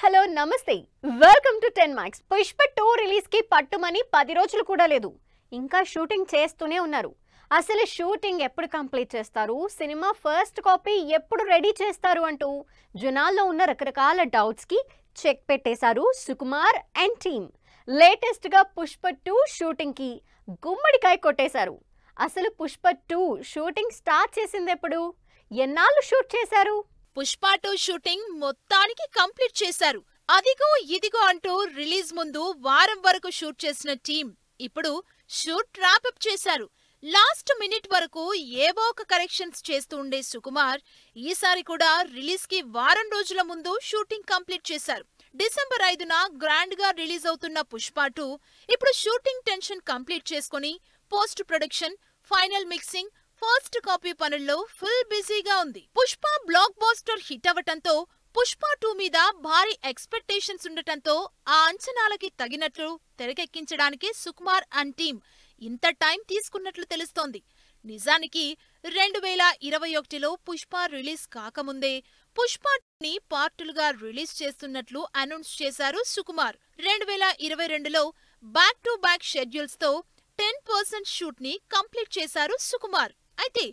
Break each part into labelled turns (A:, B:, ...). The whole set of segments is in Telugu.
A: హలో నమస్తే welcome to 10 Max. Pushpa 2 release కి పట్టుమని 10 రోజులు కూడా లేదు. ఇంకా షూటింగ్ చేస్తూనే ఉన్నారు. అసలు షూటింగ్ ఎప్పుడు కంప్లీట్ చేస్తారు, సినిమా ఫస్ట్ కాపీ ఎప్పుడు రెడీ చేస్తారు అంటూ జనాల్లో ఉన్న రకరకాల డౌట్స్ కి చెక్ పెట్టేశారు సుకుమార్ అండ్ టీమ్. లేటెస్ట్ గా పుష్ప 2 షూటింగ్ కి గుమ్మడికాయ కొట్టేశారు. అసలు పుష్ప 2 షూటింగ్ స్టార్ట్ చేసింది ఎప్పుడు, ఎన్నాళ్ళు షూట్ చేశారు?
B: పుష్ప 2 షూటింగ్ మొత్తానికి కంప్లీట్ చేశారు. అదిగో ఇదిగో అంటూ రిలీజ్ ముందు వారం వరకు షూట్ చేసిన టీం ఇప్పుడు షూట్ ర్యాపప్ చేశారు. లాస్ట్ మినిట్ వరకు ఏవో ఒక కరెక్షన్స్ చేస్తూ ఉండే సుకుమార్ ఈసారి కూడా రిలీజ్ కి వారం రోజుల ముందు షూటింగ్ కంప్లీట్ చేశారు. డిసెంబర్ 5న గ్రాండ్ గా రిలీజ్ అవుతున్న పుష్ప 2 ఇప్పుడు షూటింగ్ టెన్షన్ కంప్లీట్ చేసుకుని post production, final mixing, first copy పనుల్లో ఫుల్ బిజీగా ఉంది. పుష్ప బ్లాక్ బాస్టర్ హిట్ అవటంతో పుష్ప 2 మీద భారీ ఎక్స్పెక్టేషన్స్ ఉండటంతో ఆ అంచనాలకి తగినట్లు తెరకెక్కించడానికి సుకుమార్ అండ్ టీమ్ ఇంత టైం తీసుకున్నట్లు తెలుస్తోంది. నిజానికి 2021లో పుష్ప రిలీజ్ కాకముందే పుష్ప 2ని పార్టులుగా రిలీజ్ చేస్తున్నట్లు అనౌన్స్ చేశారు సుకుమార్. 2022లో బ్యాక్ టు బ్యాక్ షెడ్యూల్స్ తో 10% షూట్ ని కంప్లీట్ చేశారు సుకుమార్. అయితే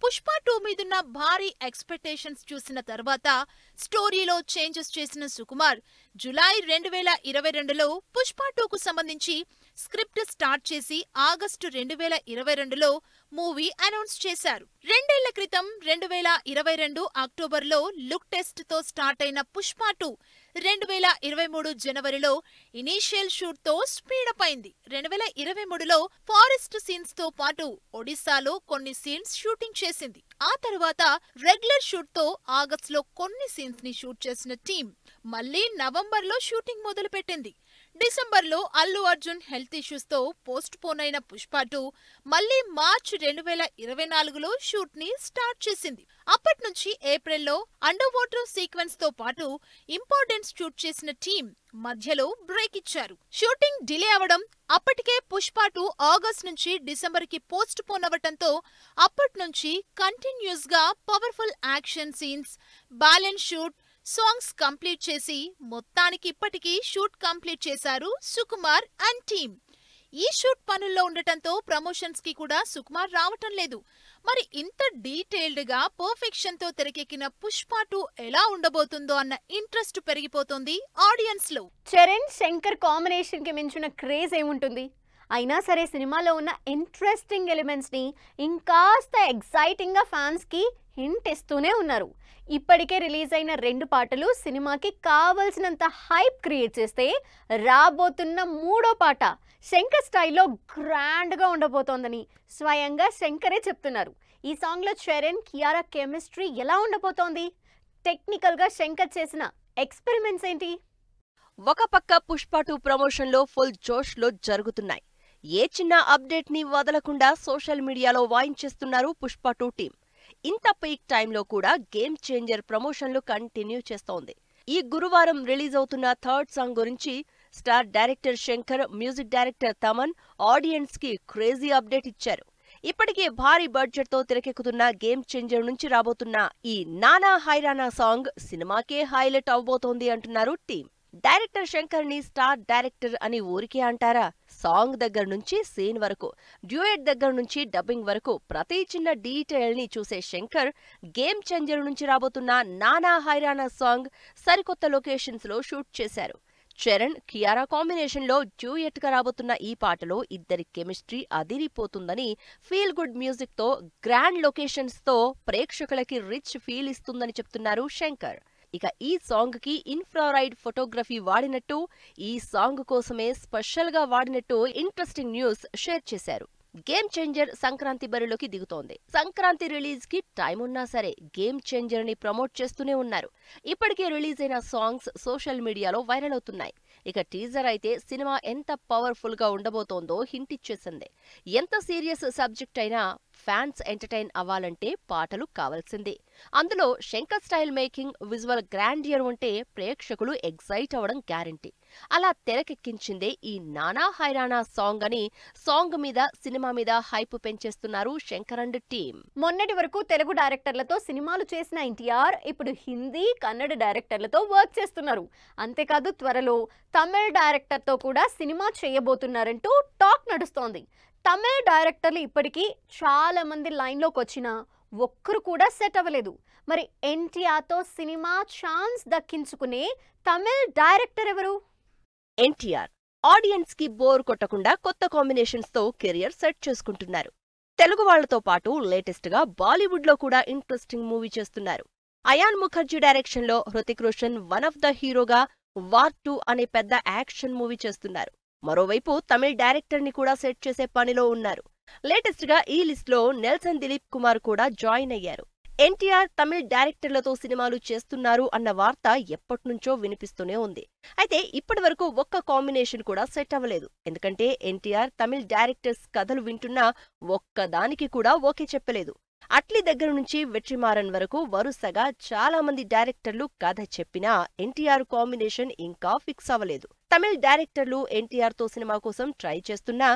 B: పుష్ప 2 మీదున్న భారీ ఎక్స్పెక్టేషన్స్ చూసిన తర్వాత స్టోరీలో చేంజెస్ చేసిన సుకుమార్ జులై 2022లో పుష్ప 2కు సంబంధించి స్క్రిప్ట్ స్టార్ట్ చేసి ఆగస్టు 2022లో మూవీ అనౌన్స్ చేశారు. 2 ఏళ్ల క్రితం 2022 అక్టోబర్లో లుక్ టెస్ట్ తో స్టార్ట్ అయిన పుష్ప 2 2023 జనవరిలో ఇనీషియల్ షూట్ తో స్పీడప్ అయింది. 2023లో ఫారెస్ట్ సీన్స్ తో పాటు ఒడిశాలో కొన్ని సీన్స్ షూటింగ్ చేసింది. ఆ తర్వాత రెగ్యులర్ షూట్ తో ఆగస్టులో కొన్ని సీన్స్ ని షూట్ చేసిన టీం మళ్లీ నవంబర్లో షూటింగ్ మొదలుపెట్టింది. డిసెంబర్లో అల్లు అర్జున్ హెల్త్ ఇష్యూస్ తో పోస్ట్ పోన్ అయిన పుష్ప 2 మళ్లీ మార్చ్ 2024లో షూట్ ని స్టార్ట్ చేసింది. అప్పట్నుంచి ఏప్రిల్లో అండర్ వాటర్ సీక్వెన్స్ తో పాటు ఇంపార్టెంట్ షూట్ చేసిన టీం మధ్యలో బ్రేక్ ఇచ్చారు. షూటింగ్ డిలే అవడం, అప్పటికే పుష్ప 2 ఆగస్ట్ నుంచి డిసెంబర్ కి పోస్ట్ పోన్ అవటంతో అప్పట్నుంచి కంటిన్యూస్ గా powerful action scenes, balance shoot, songs complete చేసి మొత్తానికి ఇప్పటికీ షూట్ కంప్లీట్ చేశారు సుకుమార్ అండ్ టీమ్. ఈ షూట్ పనుల్లో ఉండటంతో ప్రమోషన్స్ కి కూడా సుకుమార్ రావటం లేదు. మరి ఇంత డీటెయిల్డ్ గా పర్ఫెక్షన్ తో తెరకెక్కిన పుష్ప 2 ఎలా ఉండబోతుందో అన్న ఇంట్రెస్ట్ పెరిగిపోతుంది ఆడియన్స్ లో.
A: చరణ్ శంకర్ కాంబినేషన్ కి మించిన క్రేజ్ ఏముంటుంది? అయినా సరే సినిమాలో ఉన్న ఇంట్రెస్టింగ్ ఎలిమెంట్స్ ని ఇంకాస్త ఎక్సైటింగ్ గా ఫ్యాన్స్ కి హింట్ ఇస్తూనే ఉన్నారు. ఇప్పటికే రిలీజ్ అయిన 2 పాటలు సినిమాకి కావలసినంత హైప్ క్రియేట్ చేస్తే రాబోతున్న 3వ పాట శంకర్ స్టైల్లో గ్రాండ్ గా ఉండబోతోందని స్వయంగా శంకరే చెప్తున్నారు. ఈ సాంగ్ లో చరణ్ కియారా కెమిస్ట్రీ ఎలా ఉండబోతోంది? టెక్నికల్ గా శంకర్ చేసిన ఎక్స్పెరిమెంట్స్ ఏంటి?
C: ఒక పక్క పుష్ప 2 ప్రమోషన్లో ఫుల్ జోష్ లో జరుగుతున్నాయి. ఏ చిన్న అప్డేట్ ని వదలకుండా సోషల్ మీడియాలో వాయించేస్తున్నారు పుష్ప 2 టీం. ఇంత పీక్ టైంలో కూడా గేమ్ చేంజర్ ప్రమోషన్లు కంటిన్యూ చేస్తోంది. ఈ గురువారం రిలీజ్ అవుతున్న థర్డ్ సాంగ్ గురించి star director Shankar, music director Thaman audience కి క్రేజీ అప్డేట్ ఇచ్చారు. ఇప్పటికే భారీ బడ్జెట్ తో తెరకెక్కుతున్న గేమ్ చేంజర్ నుంచి రాబోతున్న ఈ నానా హైరానా సాంగ్ సినిమాకే హైలైట్ అవబోతోంది అంటున్నారు టీం. డైరెక్టర్ శంకర్ ని స్టార్ డైరెక్టర్ అని ఊరికే అంటారా? సాంగ్ దగ్గర నుంచి సీన్ వరకు, డ్యూయట్ దగ్గర నుంచి డబ్బింగ్ వరకు ప్రతి చిన్న డీటెయిల్ ని చూసే శంకర్ గేమ్ చేంజర్ నుంచి రాబోతున్న నానా హైరానా సాంగ్ సరికొత్త లొకేషన్స్ లో షూట్ చేశారు. చరణ్, కియారా కాంబినేషన్ లో డ్యూయట్ గా రాబోతున్న ఈ పాటలో ఇద్దరి కెమిస్ట్రీ అదిరిపోతుందని, ఫీల్ గుడ్ మ్యూజిక్ తో, గ్రాండ్ లొకేషన్స్ తో ప్రేక్షకులకి రిచ్ ఫీల్ ఇస్తుందని చెప్తున్నారు శంకర్. ఇక ఈ సాంగ్ కి ఇన్ఫ్రారైడ్ ఫోటోగ్రఫీ వాడినట్టు, ఈ సాంగ్ కోసమే స్పెషల్ గా వాడినట్టు ఇంట్రెస్టింగ్ న్యూస్ షేర్ చేశారు. గేమ్ చేంజర్ సంక్రాంతి బరిలోకి దిగుతోంది. సంక్రాంతి రిలీజ్ కి టైం ఉన్నా సరే గేమ్ చేంజర్ ని ప్రమోట్ చేస్తూనే ఉన్నారు. ఇప్పటికే రిలీజ్ అయిన సాంగ్స్ సోషల్ మీడియాలో వైరల్ అవుతున్నాయి. ఇక టీజర్ అయితే సినిమా ఎంత పవర్ఫుల్ గా ఉండబోతోందో హింట్ ఇచ్చేసింది. ఎంత సీరియస్ సబ్జెక్ట్ అయినా ఫ్యాన్స్ ఎంటర్టైన్ అవ్వాలంటే పాటలు కావాల్సిందే. అందులో Shankar style making, visual grandeur ఉంటే ప్రేక్షకులు ఎగ్జైట్ అవ్వడం గ్యారంటీ. అలా తెరకెక్కించిందే ఈ నానా హైరానా సాంగ్ అని సాంగ్ మీద, సినిమా మీద హైప్ పెంచేస్తున్నారు శంకర్ అండ్ టీమ్.
A: మొన్నటి వరకు తెలుగు డైరెక్టర్లతో సినిమాలు చేసిన ఎన్టీఆర్ ఇప్పుడు హిందీ, కన్నడ డైరెక్టర్లతో వర్క్ చేస్తున్నారు. అంతేకాదు త్వరలో తమిళ డైరెక్టర్తో కూడా సినిమా చేయబోతున్నారంటూ టాక్ నడుస్తోంది. తమిళ డైరెక్టర్లు ఇప్పటికీ చాలా మంది లైన్లోకి వచ్చినా ఒక్కరు కూడా సెట్ అవ్వలేదు. మరి ఎన్టీఆర్తో సినిమా ఛాన్స్ దక్కించుకునే తమిళ డైరెక్టర్ ఎవరు?
C: ఎన్టీఆర్ ఆడియన్స్ కి బోర్ కొట్టకుండా కొత్త కాంబినేషన్స్ తో కెరియర్ సెట్ చేసుకుంటున్నారు. తెలుగు వాళ్లతో పాటు లేటెస్ట్ గా బాలీవుడ్ లో కూడా ఇంట్రెస్టింగ్ మూవీ చేస్తున్నారు. అయాన్ ముఖర్జీ డైరెక్షన్ లో Hrithik Roshan one of the హీరోగా వార్ 2 అనే పెద్ద యాక్షన్ మూవీ చేస్తున్నారు. మరోవైపు తమిళ డైరెక్టర్ ని కూడా సెట్ చేసే పనిలో ఉన్నారు. లేటెస్ట్ గా ఈ లిస్ట్ లో నెల్సన్ దిలీప్ కుమార్ కూడా జాయిన్ అయ్యారు. ఎన్టీఆర్ తమిళ డైరెక్టర్లతో సినిమాలు చేస్తున్నారు అన్న వార్త ఎప్పటినుంచో వినిపిస్తూనే ఉంది. అయితే ఇప్పటి వరకు ఒక్క కాంబినేషన్ కూడా సెట్ అవ్వలేదు. ఎందుకంటే ఎన్టీఆర్ తమిళ డైరెక్టర్స్ కథలు వింటున్నా ఒక్కదానికి కూడా ఓకే చెప్పలేదు. అట్లీ దగ్గర నుంచి వెట్రిమారన్ వరకు వరుసగా చాలా మంది డైరెక్టర్లు కథ చెప్పినా ఎన్టీఆర్ కాంబినేషన్ ఇంకా ఫిక్స్ అవ్వలేదు. తమిళ డైరెక్టర్లు ఎన్టీఆర్ తో సినిమా కోసం ట్రై చేస్తున్నా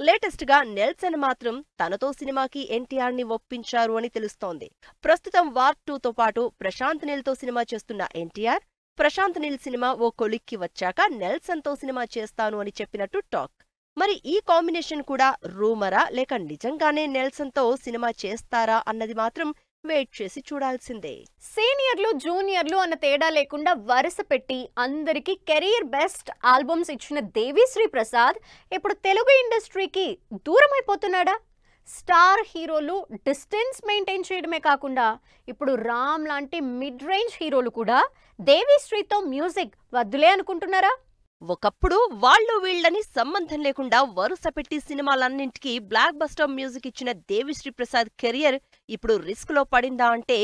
C: లేటెస్ట్ గా నెల్సన్ మాత్రం తనతో సినిమాకి ఎన్టీఆర్ ని ఒప్పించారు అని తెలుస్తోంది. ప్రస్తుతం వార్ 2తో పాటు ప్రశాంత్ నీల్ తో సినిమా చేస్తున్న ఎన్టీఆర్, ప్రశాంత్ నీల్ సినిమా ఓ కొలిక్కి వచ్చాక నెల్సన్ తో సినిమా చేస్తాను అని చెప్పినట్టు టాక్. మరి ఈ కాంబినేషన్ కూడా రూమరా లేక నిజంగానే నెల్సన్ తో సినిమా చేస్తారా అన్నది మాత్రం వెయిట్ చేసి చూడాల్సిందే.
A: సీనియర్లు, జూనియర్లు అన్న తేడా లేకుండా వరుస పెట్టి అందరికీ కెరీర్ బెస్ట్ ఆల్బమ్స్ ఇచ్చిన దేవిశ్రీ ప్రసాద్ ఇప్పుడు తెలుగు ఇండస్ట్రీకి దూరం అయిపోతున్నాడా? స్టార్ హీరోలు డిస్టెన్స్ మెయింటైన్ చేయడమే కాకుండా ఇప్పుడు రామ్ లాంటి మిడ్ రేంజ్ హీరోలు కూడా దేవిశ్రీతో మ్యూజిక్ వద్దులే అనుకుంటున్నారా?
C: ఒకప్పుడు వాళ్ళు వీళ్ళని సంబంధం లేకుండా వరుస పెట్టి సినిమాలన్నింటికీ బ్లాక్ బస్టర్ మ్యూజిక్ ఇచ్చిన దేవిశ్రీ ప్రసాద్ కెరియర్ ఇప్పుడు రిస్క్ లో పడిందా అంటే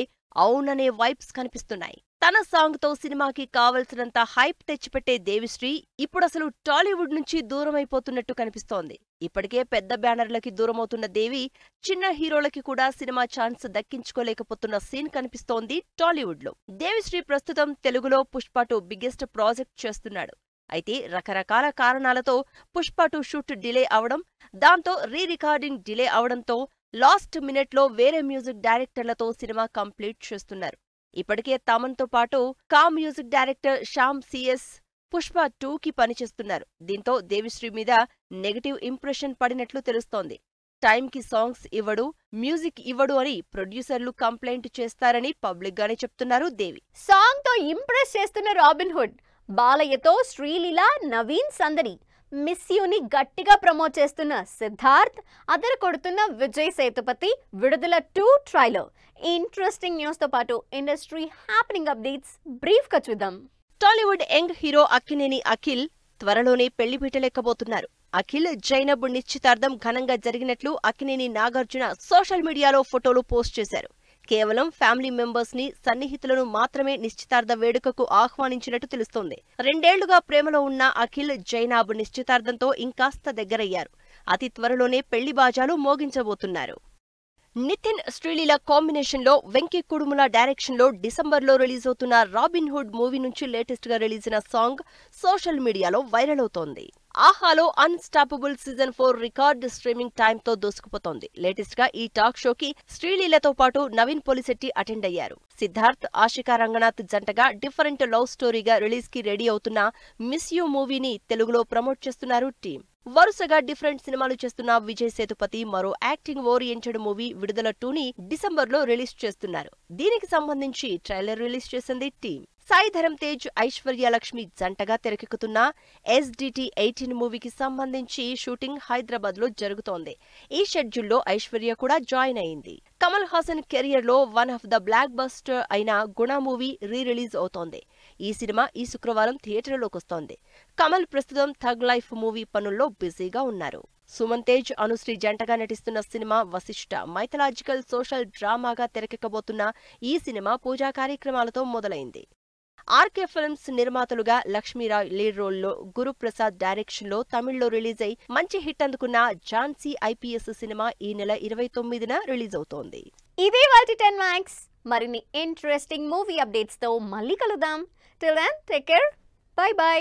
C: అవుననే వైబ్స్ కనిపిస్తున్నాయి. తన సాంగ్ తో సినిమాకి కావలసినంత హైప్ తెచ్చిపెట్టే దేవిశ్రీ ఇప్పుడసలు టాలీవుడ్ నుంచి దూరమైపోతున్నట్టు కనిపిస్తోంది. ఇప్పటికే పెద్ద బ్యానర్లకి దూరమవుతున్న దేవి చిన్న హీరోలకి కూడా సినిమా ఛాన్స్ దక్కించుకోలేకపోతున్న సీన్ కనిపిస్తోంది టాలీవుడ్ లో. దేవిశ్రీ ప్రస్తుతం తెలుగులో పుష్ప 2 బిగ్గెస్ట్ ప్రాజెక్ట్ చేస్తున్నాడు. అయితే రకరకాల కారణాలతో పుష్ప 2 షూట్ డిలే అవడం, దాంతో రీ రికార్డింగ్ డిలే అవడంతో లాస్ట్ మినిట్ లో వేరే మ్యూజిక్ డైరెక్టర్లతో సినిమా కంప్లీట్ చేస్తున్నారు. ఇప్పటికే తమన్తో పాటు కా music director Shyam CS Pushpa 2కి పనిచేస్తున్నారు. దీంతో దేవిశ్రీ మీద నెగటివ్ ఇంప్రెషన్ పడినట్లు తెలుస్తోంది. టైంకి సాంగ్స్ ఇవ్వడు, మ్యూజిక్ ఇవ్వడు అని ప్రొడ్యూసర్లు కంప్లైంట్ చేస్తారని పబ్లిక్ గానే చెప్తున్నారు దేవి.
A: సాంగ్ తో ఇంప్రెస్ చేస్తున్న రాబిన్ హుడ్, బాలయ్యతో శ్రీలీల, నవీన్ సందడి, మిస్ యూని గట్టిగా ప్రమోట్ చేస్తున్న సిద్ధార్థ్, అదర కొడుతున్న విజయ్ సేతుపతి విడుదల 2 ట్రైలర్. ఇంట్రెస్టింగ్ న్యూస్ తో పాటు ఇండస్ట్రీ హ్యాపెనింగ్ అప్డేట్స్ బ్రీఫ్ గా చూద్దాం.
C: టాలీవుడ్ యంగ్ హీరో అక్కినేని అఖిల్ త్వరలోనే పెళ్లిపీటలెక్కబోతున్నారు. అఖిల్, జైనబ్ నిశ్చితార్థం ఘనంగా జరిగినట్లు అక్కినేని నాగార్జున సోషల్ మీడియాలో ఫోటోలు పోస్ట్ చేశారు. కేవలం ఫ్యామిలీ మెంబర్స్ ని, సన్నిహితులను మాత్రమే నిశ్చితార్థ వేడుకకు ఆహ్వానించినట్టు తెలుస్తోంది. 2 ఏళ్లుగా ప్రేమలో ఉన్న అఖిల్, జైనాబ్ నిశ్చితార్థంతో ఇంకాస్త దగ్గరయ్యారు. అతి త్వరలోనే పెళ్లి బాజాలు మోగించబోతున్నారు. నితిన్, శ్రీలీల కాంబినేషన్ లో వెంకీ కుడుముల డైరెక్షన్ లో డిసెంబర్లో రిలీజ్ అవుతున్న రాబిన్ హుడ్ మూవీ నుంచి లేటెస్ట్ గా రిలీజ్ అయిన సాంగ్ సోషల్ మీడియాలో వైరల్ అవుతోంది. ఆహాలో unstoppable season 4 record streaming time తో దూసుకుపోతోంది. లేటెస్ట్ గా ఈ టాక్ షోకి శ్రీలీలతో పాటు నవీన్ పోలిశెట్టి అటెండ్ అయ్యారు. సిద్ధార్థ్, ఆశికా రంగనాథ్ జంటగా డిఫరెంట్ లవ్ స్టోరీగా రిలీజ్ కి రెడీ అవుతున్న మిస్ యూ మూవీని తెలుగులో ప్రమోట్ చేస్తున్నారు టీం. వరుసగా డిఫరెంట్ సినిమాలు చేస్తున్న విజయ్ సేతుపతి మరో యాక్టింగ్ ఓరియంటెడ్ మూవీ విడుదల 2ని డిసెంబర్లో రిలీజ్ చేస్తున్నారు. దీనికి సంబంధించి ట్రైలర్ రిలీజ్ చేసింది టీం. సాయి ధరమ్ తేజ్, ఐశ్వర్య లక్ష్మి జంటగా తెరకెక్కుతున్న SDT 18 మూవీకి సంబంధించి షూటింగ్ హైదరాబాద్ లో జరుగుతోంది. ఈ షెడ్యూల్లో ఐశ్వర్య కూడా జాయిన్ అయింది. కమల్ హాసన్ కెరియర్ లో one of the block buster అయిన గుణ మూవీ రీ రిలీజ్ అవుతోంది. ఈ సినిమా ఈ శుక్రవారం థియేటర్లోకొస్తోంది. కమల్ ప్రస్తుతం థగ్ లైఫ్ మూవీ పనుల్లో బిజీగా ఉన్నారు. సుమన్ తేజ్, అనుశ్రీ జంటగా నటిస్తున్న సినిమా వశిష్ఠ మైథలాజికల్ సోషల్ డ్రామాగా తెరకెక్కబోతున్న ఈ సినిమా పూజా కార్యక్రమాలతో మొదలైంది. ఆర్కే ఫిల్మ్స్ నిర్మాతలుగా లక్ష్మీరాయ్ లీడ్ రోల్లో, గురుప్రసాద్ డైరెక్షన్ లో తమిళ్లో రిలీజ్ అయి మంచి హిట్ అందుకున్న ఝాన్సీ ఐపీఎస్ సినిమా ఈ నెల 29న రిలీజ్ అవుతోంది.
A: ఇదే వాటి 10 మ్యాక్స్. మరిన్ని ఇంట్రెస్టింగ్ మూవీ అప్డేట్స్ తో మళ్ళీ కలుద్దాం. Till then take care. Bye by.